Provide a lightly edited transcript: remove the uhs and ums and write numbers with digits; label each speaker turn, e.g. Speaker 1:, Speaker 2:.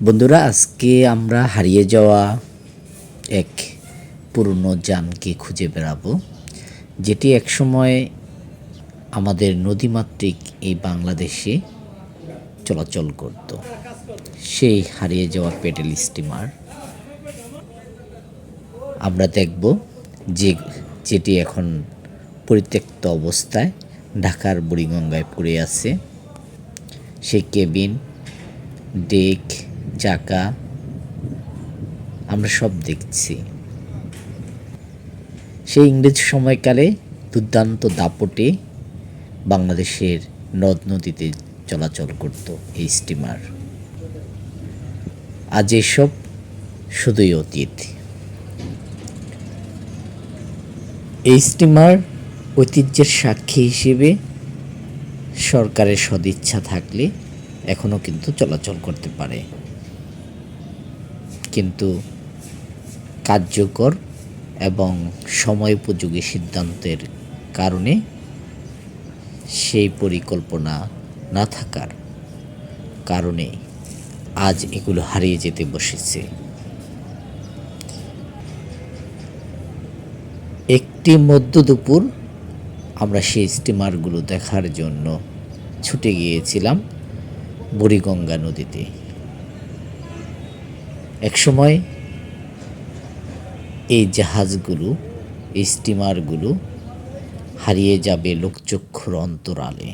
Speaker 1: বন্ধুরা, আজকে আমরা হারিয়ে যাওয়া এক পুরনো যানকে খুঁজে বেড়াবো, যেটি একসময় আমাদের নদীমাতৃক এই বাংলাদেশে চলাচল করত। সেই হারিয়ে যাওয়া প্যাডেল স্টিমার আমরা দেখব, যেটি এখন পরিত্যক্ত অবস্থায় ঢাকার বুড়িগঙ্গায় পড়ে আছে। সেই কেবিন, ডেক, চাকা আমরা সব দেখছি। সেই ইংরেজ সময়কালে দুর্দান্ত দাপটে বাংলাদেশের নদ নদীতে চলাচল করত এই স্টিমার। আজ এসব শুধুই অতীত। এই স্টিমার ঐতিহ্যের সাক্ষী হিসেবে সরকারের সদিচ্ছা থাকলে এখনও কিন্তু চলাচল করতে পারে, কিন্তু কার্যকর এবং সময়োপযোগী সিদ্ধান্তের কারণে সেই পরিকল্পনা না থাকার কারণে আজ এগুলো হারিয়ে যেতে বসেছে। একটি মধ্য দুপুর আমরা সেই স্টিমারগুলো দেখার জন্য ছুটে গিয়েছিলাম বুড়িগঙ্গা নদীতে। একসময় এই জাহাজগুলো, এই স্টিমারগুলো হারিয়ে যাবে লোকচক্ষুর অন্তরালে।